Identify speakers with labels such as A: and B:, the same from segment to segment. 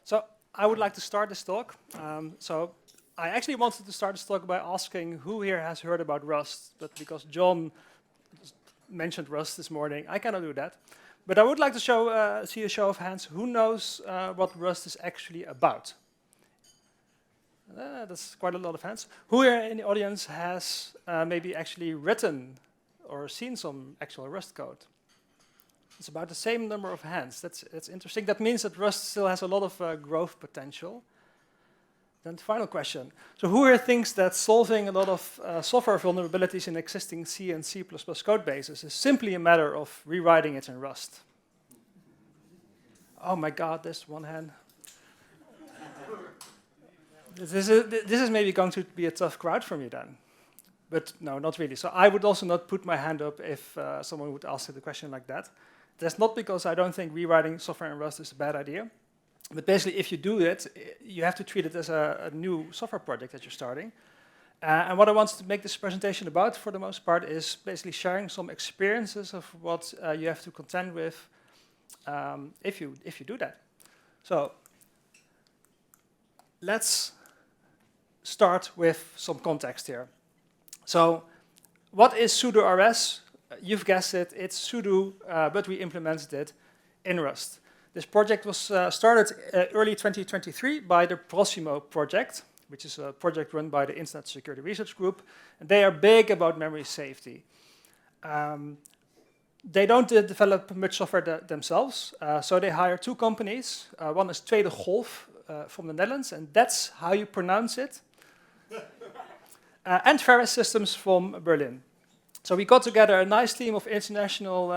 A: So I would like to start this talk. So I actually wanted to start this talk by asking who here has heard about Rust, but because John mentioned Rust this morning, I cannot do that. But I would like to see a show of hands. Who knows what Rust is actually about? That's quite a lot of hands. Who here in the audience has maybe actually written or seen some actual Rust code? It's about the same number of hands. That's interesting. That means that Rust still has a lot of growth potential. Then the final question. So who here thinks that solving a lot of software vulnerabilities in existing C and C++ code bases is simply a matter of rewriting it in Rust? Oh my God, there's one hand. This is maybe going to be a tough crowd for me then. But no, not really. So I would also not put my hand up if someone would ask the question like that. That's not because I don't think rewriting software in Rust is a bad idea. But basically, if you do it, you have to treat it as a new software project that you're starting. And what I want to make this presentation about, for the most part, is basically sharing some experiences of what you have to contend with if you do that. So let's start with some context here. So what is sudo-rs? You've guessed it, it's sudo, but we implemented it in Rust. This project was started early 2023 by the Proximo project, which is a project run by the Internet Security Research Group, and they are big about memory safety. They don't develop much software themselves, so they hire two companies. One is Tweede from the Netherlands, and that's how you pronounce it, and Ferris Systems from Berlin. So we got together a nice team of international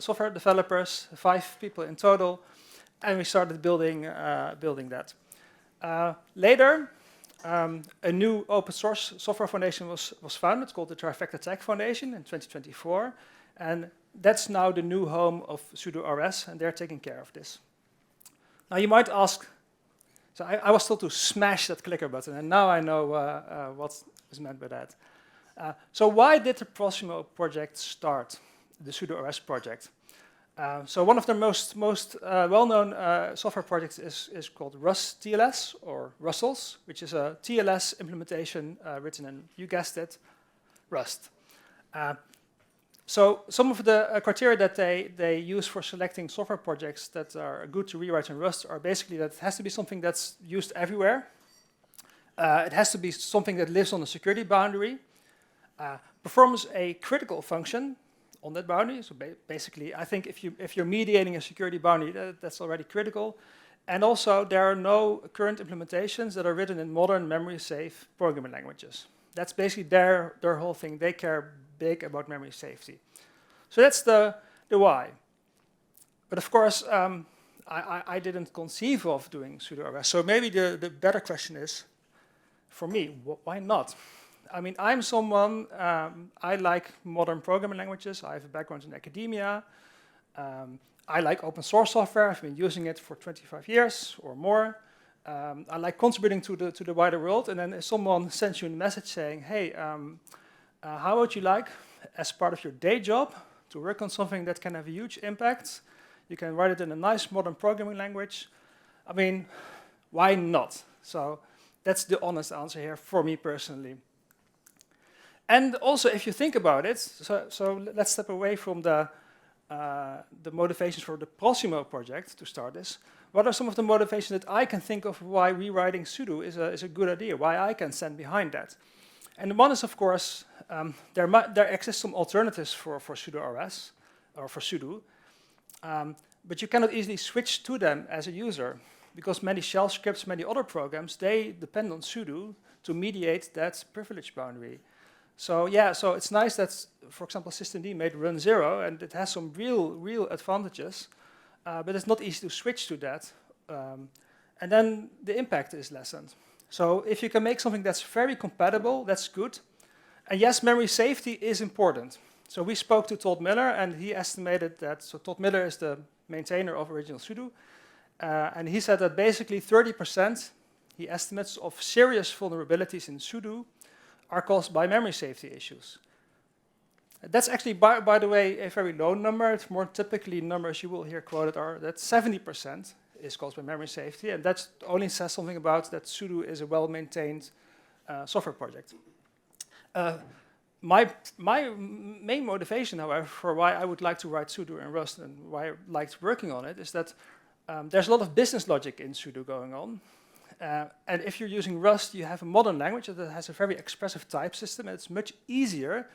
A: software developers, 5 people in total, and we started building that. Later, a new open source software foundation was founded called the Trifecta Tech Foundation in 2024, and that's now the new home of sudo-rs, and they're taking care of this. Now you might ask, so I was told to smash that clicker button, and now I know what is meant by that. So why did the Proximo project start, the sudo-rs project? So one of the most well-known software projects is called Rust TLS, or Rustls, which is a TLS implementation written in, you guessed it, Rust. So some of the criteria that they use for selecting software projects that are good to rewrite in Rust are basically that it has to be something that's used everywhere. It has to be something that lives on the security boundary. Performs a critical function on that boundary. So basically, I think if you're mediating a security boundary, that's already critical. And also, there are no current implementations that are written in modern memory-safe programming languages. That's basically their whole thing. They care big about memory safety. So that's the why. But of course, I didn't conceive of doing sudo-rs. So maybe the better question is, for me, why not? I mean, I'm someone, I like modern programming languages. I have a background in academia. I like open source software. I've been using it for 25 years or more. I like contributing to the wider world. And then if someone sends you a message saying, hey, how would you like, as part of your day job, to work on something that can have a huge impact? You can write it in a nice modern programming language. I mean, why not? So that's the honest answer here for me personally. And also, if you think about it, so let's step away from the motivations for the Proximo project to start this. What are some of the motivations that I can think of why rewriting sudo is a good idea, why I can stand behind that? And one is, of course, there exist some alternatives for sudo-rs, or for sudo, but you cannot easily switch to them as a user, because many shell scripts, many other programs, they depend on sudo to mediate that privilege boundary. So yeah, so it's nice that, for example, systemd made run 0, and it has some real advantages, but it's not easy to switch to that. And then the impact is lessened. So if you can make something that's very compatible, that's good. And yes, memory safety is important. So we spoke to Todd Miller, and he estimated that, so Todd Miller is the maintainer of original sudo, and he said that basically 30%, he estimates, of serious vulnerabilities in sudo are caused by memory safety issues. That's actually, by the way, a very low number. It's more typically numbers you will hear quoted are that 70% is caused by memory safety, and that only says something about that sudo is a well-maintained software project. My main motivation, however, for why I would like to write sudo in Rust and why I liked working on it is that there's a lot of business logic in sudo going on. And if you're using Rust, you have a modern language that has a very expressive type system, and it's much easier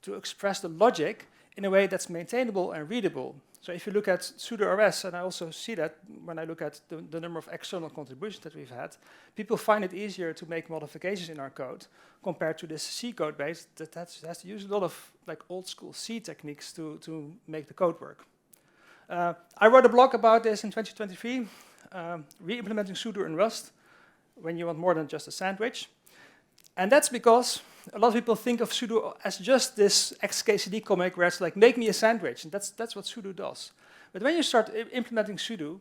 A: to express the logic in a way that's maintainable and readable. So if you look at sudo-rs, and I also see that when I look at the number of external contributions that we've had, people find it easier to make modifications in our code compared to this C code base that has to use a lot of like old school C techniques to make the code work. I wrote a blog about this in 2023, re-implementing sudo in Rust when you want more than just a sandwich. And that's because a lot of people think of sudo as just this xkcd command where it's like, make me a sandwich, and that's what sudo does. But when you start implementing sudo,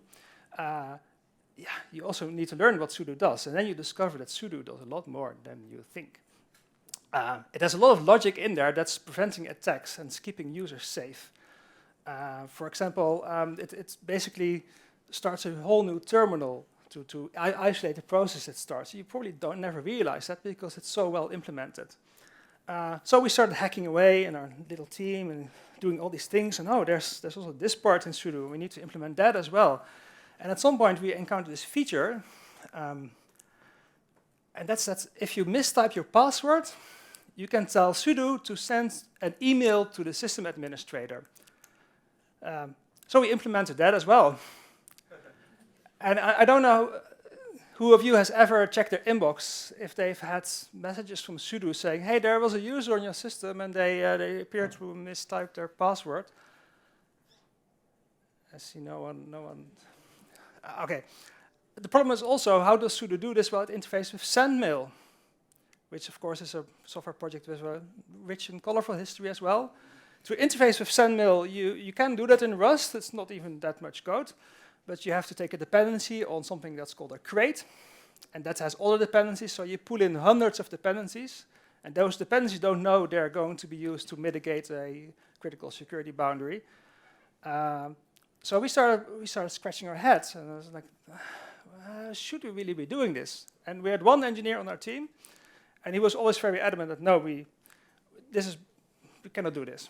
A: you also need to learn what sudo does, and then you discover that sudo does a lot more than you think. It has a lot of logic in there that's preventing attacks and keeping users safe. For example, it basically starts a whole new terminal to isolate the process it starts. You probably never realize that because it's so well implemented. So we started hacking away in our little team and doing all these things. And oh, there's also this part in sudo. We need to implement that as well. And at some point, we encountered this feature. And that's if you mistype your password, you can tell sudo to send an email to the system administrator. So we implemented that as well. And I don't know who of you has ever checked their inbox if they've had messages from sudo saying, hey, there was a user on your system and they appear to mistype their password. I see no one. Okay. The problem is also, how does sudo do this? Well, it interfaces with sendmail, which of course is a software project with a rich and colorful history as well. To interface with sendmail, you can do that in Rust. It's not even that much code. But you have to take a dependency on something that's called a crate, and that has all the dependencies, so you pull in hundreds of dependencies, and those dependencies don't know they're going to be used to mitigate a critical security boundary. So we started scratching our heads, and I was like, should we really be doing this? And we had one engineer on our team, and he was always very adamant that no, we cannot do this.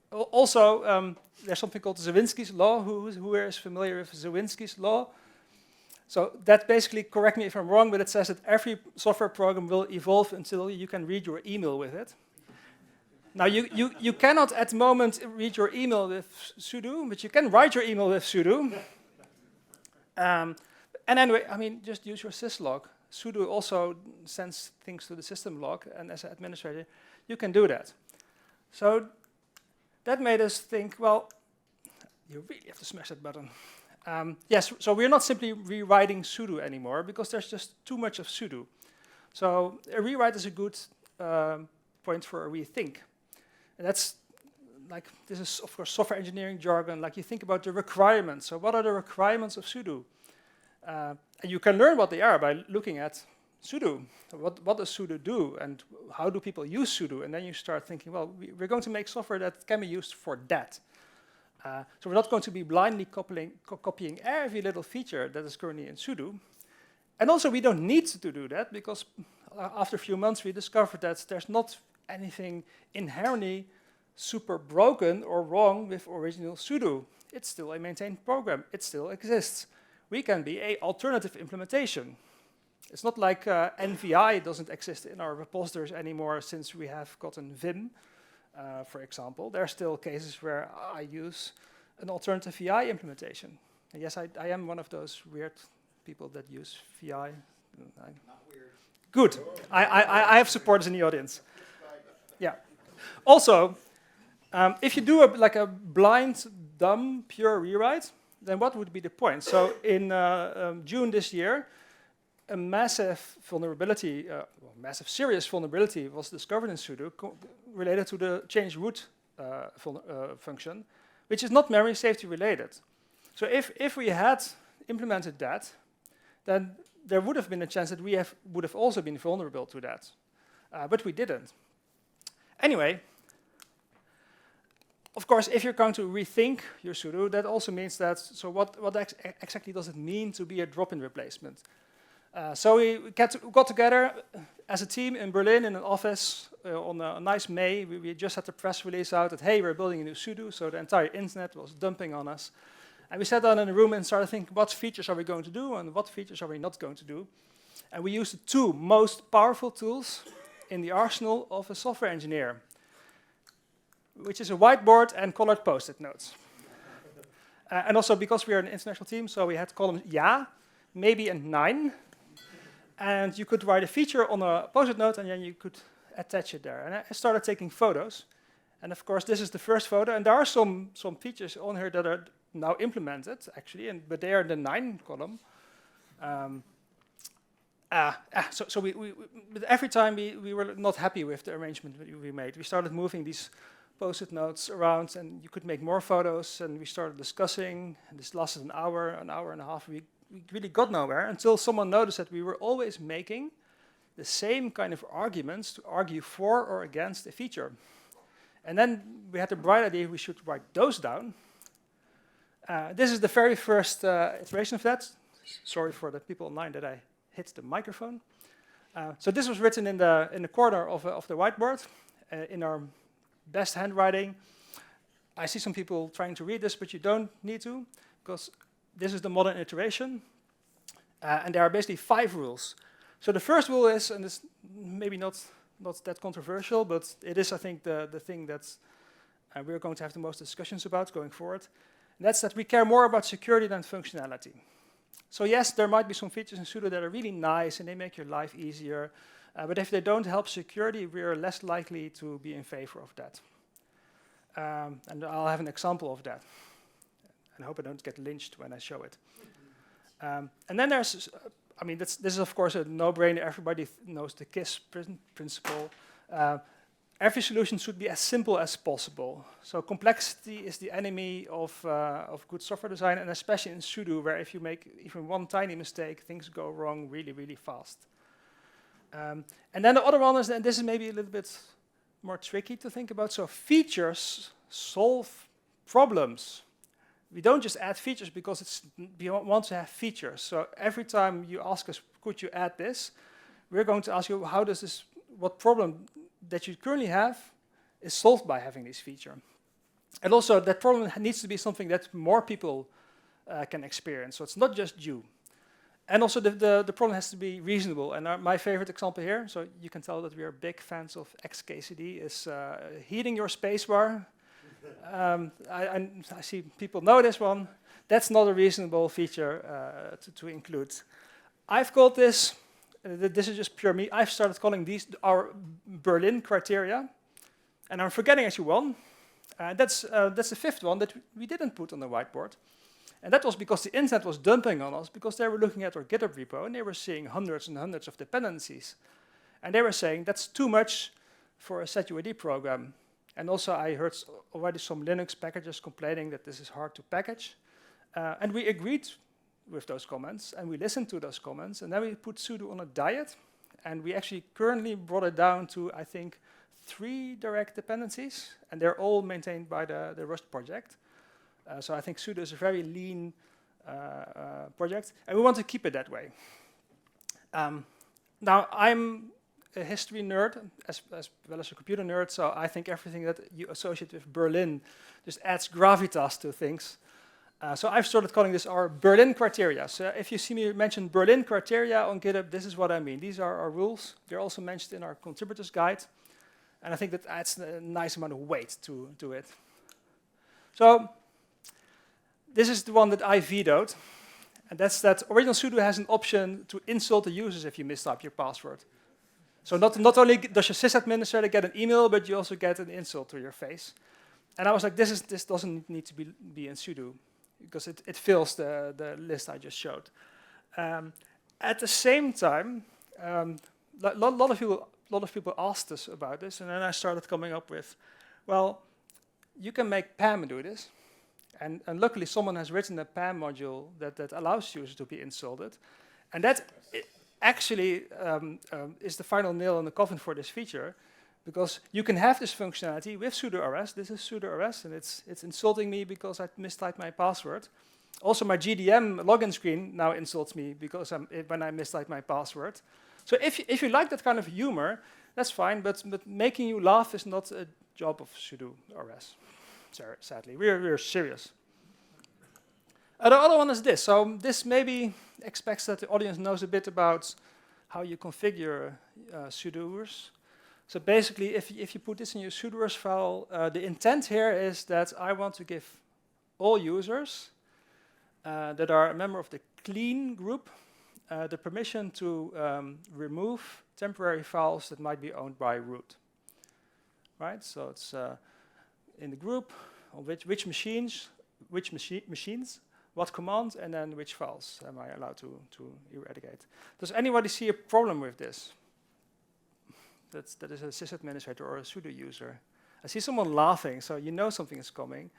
A: Also, there's something called Zawinski's law. Who is familiar with Zawinski's law? So that basically, correct me if I'm wrong, but it says that every software program will evolve until you can read your email with it. Now, you cannot at the moment read your email with sudo, but you can write your email with sudo. And anyway, I mean, just use your syslog. Sudo also sends things to the system log, and as an administrator, you can do that. So that made us think, well, you really have to smash that button. Yes, so we're not simply rewriting sudo anymore because there's just too much of sudo. So a rewrite is a good point for a rethink. And that's like, this is of course software engineering jargon, like you think about the requirements. So what are the requirements of sudo? And you can learn what they are by looking at sudo. What does sudo do, and how do people use sudo? And then you start thinking, well, we're going to make software that can be used for that. So we're not going to be blindly copying every little feature that is currently in sudo. And also, we don't need to do that, because after a few months, we discovered that there's not anything inherently super broken or wrong with original sudo. It's still a maintained program. It still exists. We can be an alternative implementation. It's not like NVI doesn't exist in our repositories anymore since we have gotten Vim, for example. There are still cases where I use an alternative VI implementation. And yes, I am one of those weird people that use VI. Not weird. Good. I have supporters in the audience. Yeah. Also, if you do a blind, dumb, pure rewrite, then what would be the point? So in June this year, a massive vulnerability, massive serious vulnerability was discovered in sudo related to the change root function, which is not memory safety related. So if we had implemented that, then there would have been a chance that we would have also been vulnerable to that, but we didn't. Anyway, of course, if you're going to rethink your sudo, that also means that, so what exactly does it mean to be a drop-in replacement? So we got together as a team in Berlin in an office on a nice May. We just had the press release out that, hey, we're building a new sudo, so the entire internet was dumping on us. And we sat down in a room and started thinking, what features are we going to do and what features are we not going to do? And we used the two most powerful tools in the arsenal of a software engineer, which is a whiteboard and colored post-it notes. And also because we are an international team, so we had columns ja, maybe, and nein. And you could write a feature on a post-it note and then you could attach it there. And I started taking photos. And of course, this is the first photo. And there are some features on here that are now implemented, actually, but they are in the nein column. So but every time we were not happy with the arrangement we made. We started moving these post-it notes around, and you could make more photos, and we started discussing, and this lasted an hour and a half. We really got nowhere until someone noticed that we were always making the same kind of arguments to argue for or against a feature. And then we had the bright idea we should write those down. This is the very first iteration of that. Sorry for the people online that I hit the microphone. So this was written in the corner of the whiteboard in our best handwriting. I see some people trying to read this, but you don't need to, because this is the modern iteration. And there are basically 5 rules. So the first rule is, and it's maybe not that controversial, but it is, I think, the thing that we're going to have the most discussions about going forward. And that's that we care more about security than functionality. So yes, there might be some features in sudo that are really nice and they make your life easier. But if they don't help security, we are less likely to be in favor of that. And I'll have an example of that. And I hope I don't get lynched when I show it. And then there's, I mean, this is of course a no-brainer. Everybody knows the KISS principle. Every solution should be as simple as possible. So complexity is the enemy of good software design, and especially in sudo, where if you make even one tiny mistake, things go wrong really, really fast. And then the other one is, and this is maybe a little bit more tricky to think about, so features solve problems. We don't just add features because we want to have features. So every time you ask us, could you add this? We're going to ask you, how does this, what problem that you currently have is solved by having this feature? And also that problem needs to be something that more people can experience. So it's not just you. And also the problem has to be reasonable. And my favorite example here, so you can tell that we are big fans of XKCD, is heating your spacebar. I see people know this one. That's not a reasonable feature to include. I've called this, this is just pure me, I've started calling these our Berlin criteria. And I'm forgetting actually one. That's the 5th one that we didn't put on the whiteboard. And that was because the internet was dumping on us, because they were looking at our GitHub repo and they were seeing hundreds and hundreds of dependencies. And they were saying, that's too much for a setuid program. And also I heard already some Linux packages complaining that this is hard to package. And we agreed with those comments, and we listened to those comments, and then we put sudo on a diet, and we actually currently brought it down to, I think, 3 direct dependencies, and they're all maintained by the Rust project. So I think sudo is a very lean project, and we want to keep it that way. Now, I'm a history nerd, as well as a computer nerd, so I think everything that you associate with Berlin just adds gravitas to things. So I've started calling this our Berlin criteria. So if you see me mention Berlin criteria on GitHub, this is what I mean. These are our rules. They're also mentioned in our contributors guide. And I think that adds a nice amount of weight to it. So this is the one that I vetoed. And that's that original sudo has an option to insult the users if you mistype your password. So not only does your sysadministrator get an email, but you also get an insult to your face. And I was like, this doesn't need to be in sudo, because it fills the list I just showed. At the same time, a lot of people asked us about this, and then I started coming up with, well, you can make PAM do this, and luckily someone has written a PAM module that allows users to be insulted, and that actually is the final nail in the coffin for this feature, Because you can have this functionality with sudo-rs. This is sudo-rs, and it's insulting me because I mistyped my password. Also, my GDM login screen now insults me because when I mistype my password. So if you like that kind of humor, that's fine, but making you laugh is not a job of sudo-rs, sadly. We're serious. The other one is this. So this maybe expects that the audience knows a bit about how you configure sudo-rs. So basically, if you put this in your sudo-rs file, the intent here is that I want to give all users that are a member of the clean group the permission to remove temporary files that might be owned by root. Right? So it's in the group on which machines, what command, and then which files am I allowed to eradicate. Does anybody see a problem with this? That is a sysadministrator or a sudo user. I see someone laughing, so you know something is coming.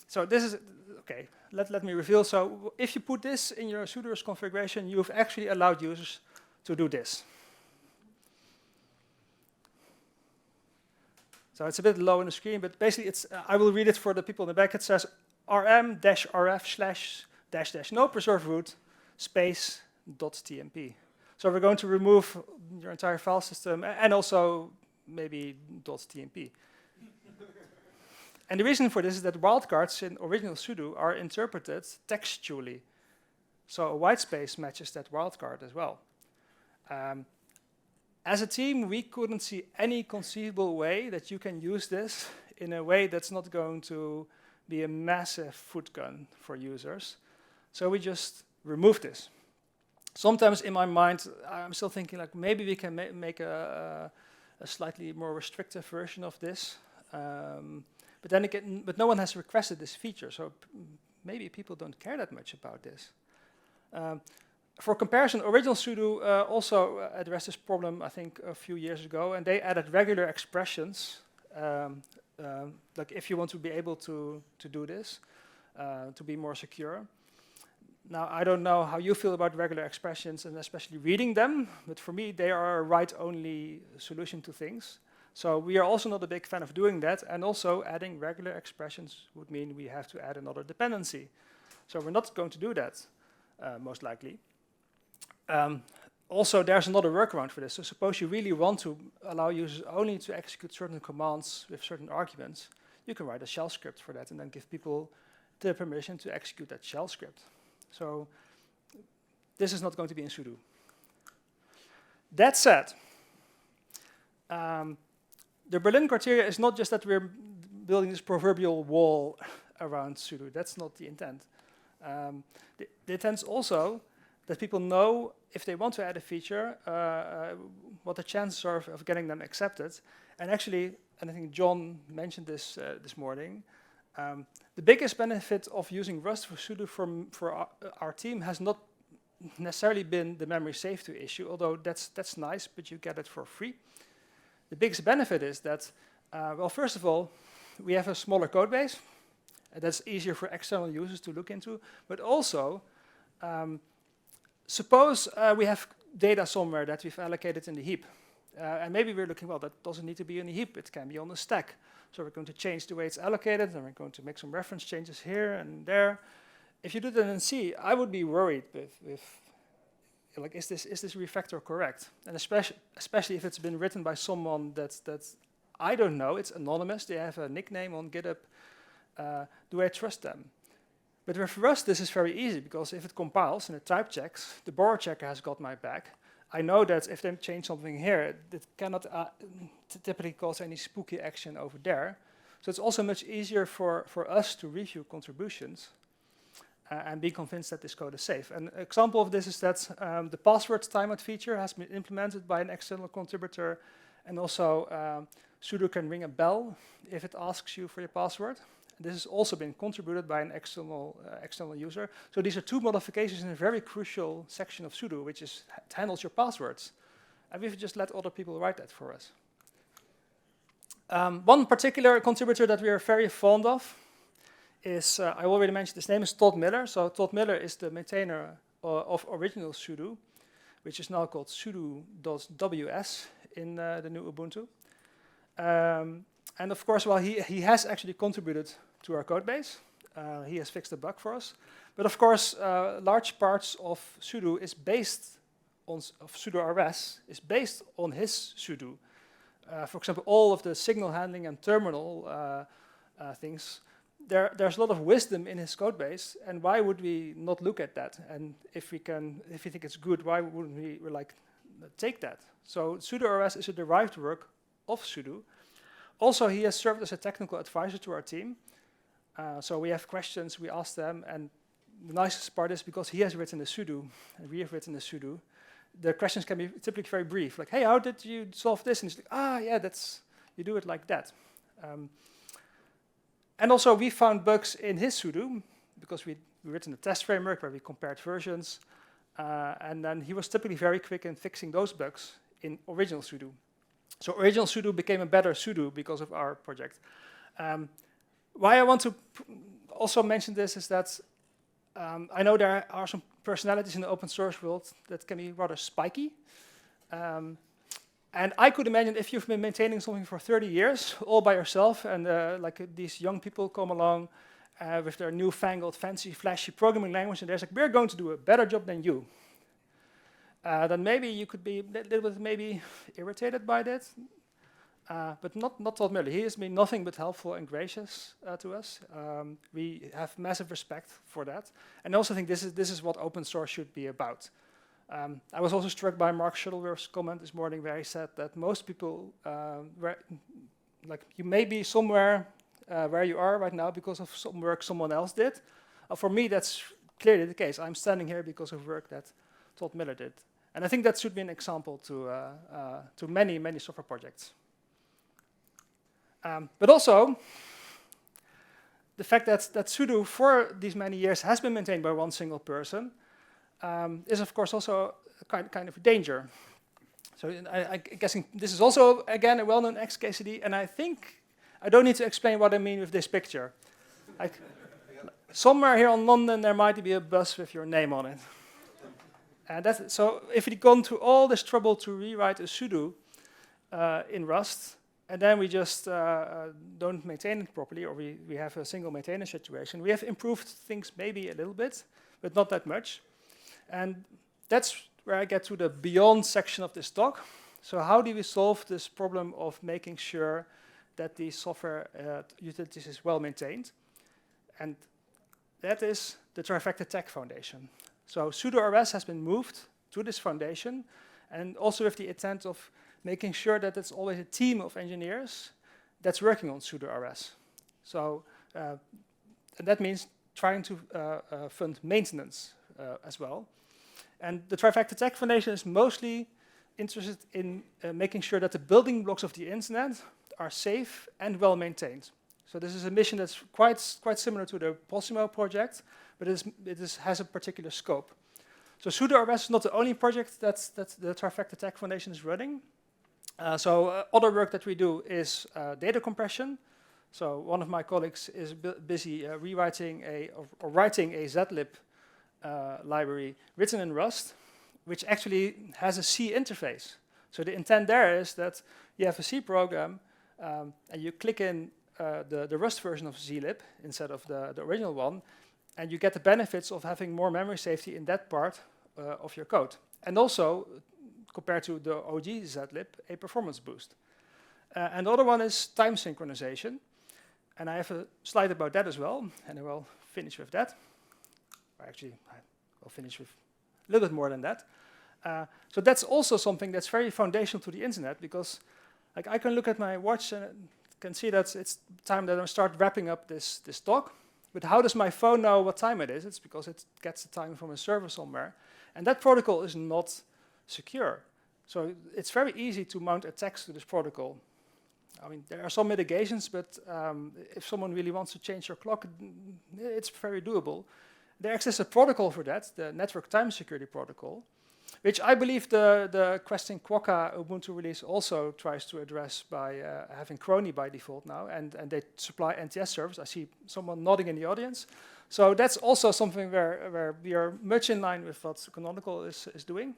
A: So this is, okay, let me reveal. So if you put this in your sudo-rs configuration, you've actually allowed users to do this. So it's a bit low on the screen, but basically it's, I will read it for the people in the back. It says rm-rf/no preserve root space .tmp. So we're going to remove your entire file system and also maybe .tmp. And the reason for this is that wildcards in original sudo are interpreted textually. So a white space matches that wildcard as well. As a team, we couldn't see any conceivable way that you can use this in a way that's not going to be a massive foot gun for users. So we just removed this. Sometimes in my mind, I'm still thinking like maybe we can make a slightly more restrictive version of this. But then again, no one has requested this feature, so maybe people don't care that much about this. For comparison, original sudo also addressed this problem, I think, a few years ago, and they added regular expressions, like if you want to be able to do this, to be more secure. Now, I don't know how you feel about regular expressions and especially reading them, but for me, they are a write-only solution to things. So we are also not a big fan of doing that, and also adding regular expressions would mean we have to add another dependency. So we're not going to do that, most likely. Also, there's another workaround for this. So suppose you really want to allow users only to execute certain commands with certain arguments, you can write a shell script for that and then give people the permission to execute that shell script. So this is not going to be in sudo. That said, the Berlin criteria is not just that we're building this proverbial wall around sudo. That's not the intent. The intent is also that people know if they want to add a feature, what the chances are of getting them accepted. And actually, and I think John mentioned this this morning, the biggest benefit of using Rust for sudo for our team has not necessarily been the memory safety issue, although that's nice, but you get it for free. The biggest benefit is that, well, first of all, we have a smaller code base, and that's easier for external users to look into, but also, suppose we have data somewhere that we've allocated in the heap, and maybe we're looking, well, that doesn't need to be in the heap, it can be on the stack. So we're going to change the way it's allocated, and we're going to make some reference changes here and there. If you do that in C, I would be worried with like, is this refactor correct? And especially if it's been written by someone that's I don't know, it's anonymous, they have a nickname on GitHub, do I trust them? But with Rust, this is very easy, because if it compiles and it type checks, the borrow checker has got my back. I know that if they change something here, it cannot typically cause any spooky action over there. So it's also much easier for us to review contributions and be convinced that this code is safe. An example of this is that the password timeout feature has been implemented by an external contributor, and also sudo can ring a bell if it asks you for your password. This has also been contributed by an external user. So these are two modifications in a very crucial section of sudo, which is handles your passwords. And we've just let other people write that for us. One particular contributor that we are very fond of is, I already mentioned, his name is Todd Miller. So Todd Miller is the maintainer of original sudo, which is now called sudo.ws in the new Ubuntu. And of course, well, he has actually contributed to our code base. He has fixed the bug for us. But of course, large parts of sudo is based on sudo-rs is based on his sudo. For example, all of the signal handling and terminal things. There's a lot of wisdom in his code base, and why would we not look at that? And if we think it's good, why wouldn't we take that? So sudo-rs is a derived work of sudo. Also, he has served as a technical advisor to our team. So we have questions, we ask them, and the nicest part is because he has written a sudo, and we have written a sudo, the questions can be typically very brief, like, hey, how did you solve this? And it's like, yeah, you do it like that. And also, we found bugs in his sudo, because we written a test framework where we compared versions, and then he was typically very quick in fixing those bugs in original sudo. So original sudo became a better sudo because of our project. Why I want to also mention this is that I know there are some personalities in the open source world that can be rather spiky. And I could imagine if you've been maintaining something for 30 years, all by yourself, and these young people come along with their newfangled, fancy, flashy programming language, and they're like, we're going to do a better job than you. Then maybe you could be a little bit maybe irritated by that, but not ultimately. He has been nothing but helpful and gracious to us. We have massive respect for that, and I also think this is what open source should be about. I was also struck by Marc Schoolderman's comment this morning, where he said that most people, you may be somewhere where you are right now because of some work someone else did. For me, that's clearly the case. I'm standing here because of work that Todd Miller did. And I think that should be an example to many, many software projects. But also, the fact that sudo for these many years has been maintained by one single person is, of course, also a kind of a danger. So I'm guessing this is also, again, a well-known XKCD, and I think I don't need to explain what I mean with this picture. Somewhere here in London, there might be a bus with your name on it. And so if we've gone through all this trouble to rewrite a sudo in Rust, and then we just don't maintain it properly, or we have a single maintainer situation, we have improved things maybe a little bit, but not that much. And that's where I get to the beyond section of this talk. So how do we solve this problem of making sure that the software utilities is well maintained? And that is the Trifecta Tech Foundation. So sudo-rs has been moved to this foundation, and also with the intent of making sure that it's always a team of engineers that's working on sudo-rs. So and that means trying to fund maintenance as well. And the Trifecta Tech Foundation is mostly interested in making sure that the building blocks of the internet are safe and well maintained. So this is a mission that's quite similar to the Posimo project, but it has a particular scope. So sudo-rs is not the only project that the Trifecta Tech Foundation is running. Other work that we do is data compression. So one of my colleagues is busy writing a zlib library written in Rust, which actually has a C interface. So the intent there is that you have a C program and you click in the Rust version of zlib instead of the original one, and you get the benefits of having more memory safety in that part of your code. And also, compared to the OG zlib, a performance boost. And the other one is time synchronization. And I have a slide about that as well, and I will finish with that. Actually, I will finish with a little bit more than that. So that's also something that's very foundational to the internet, because I can look at my watch and can see that it's time that I start wrapping up this talk. But how does my phone know what time it is? It's because it gets the time from a server somewhere. And that protocol is not secure. So it's very easy to mount attacks to this protocol. I mean, there are some mitigations, but if someone really wants to change your clock, it's very doable. There exists a protocol for that, the Network Time Security Protocol, which I believe the Questing Quokka Ubuntu release also tries to address by having Crony by default now, and they supply NTS servers. I see someone nodding in the audience. So that's also something where we are much in line with what Canonical is doing.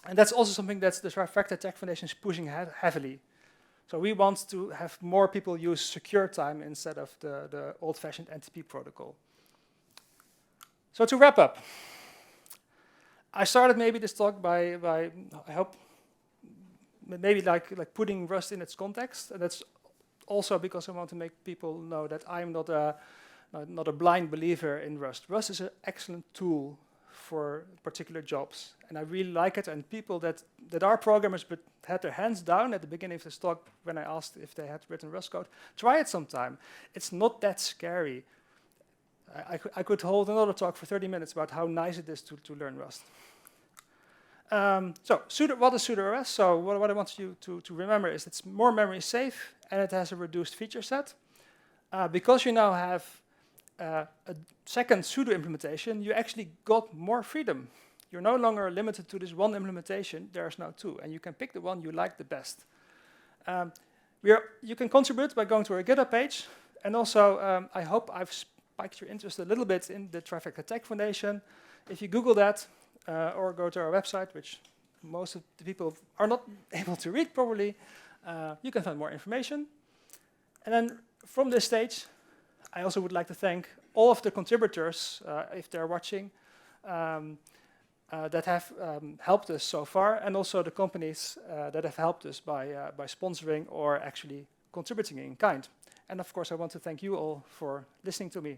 A: And that's also something that the Trifecta Tech Foundation is pushing heavily. So we want to have more people use secure time instead of the old-fashioned NTP protocol. So to wrap up, I started maybe this talk by I hope, maybe like putting Rust in its context. And that's also because I want to make people know that I'm not a blind believer in Rust. Rust is an excellent tool for particular jobs, and I really like it. And people that are programmers but had their hands down at the beginning of this talk when I asked if they had written Rust code, try it sometime. It's not that scary. I could hold another talk for 30 minutes about how nice it is to learn Rust. So what is sudo-rs? So what I want you to remember is it's more memory safe and it has a reduced feature set. Because you now have a second sudo implementation, you actually got more freedom. You're no longer limited to this one implementation. There's now two, and you can pick the one you like the best. You can contribute by going to our GitHub page, and also I hope I've spiked your interest a little bit in the Trifecta Tech Foundation. If you Google that, or go to our website, which most of the people are not able to read properly, you can find more information. And then from this stage, I also would like to thank all of the contributors, if they're watching, that have helped us so far, and also the companies that have helped us by sponsoring or actually contributing in kind. And of course, I want to thank you all for listening to me.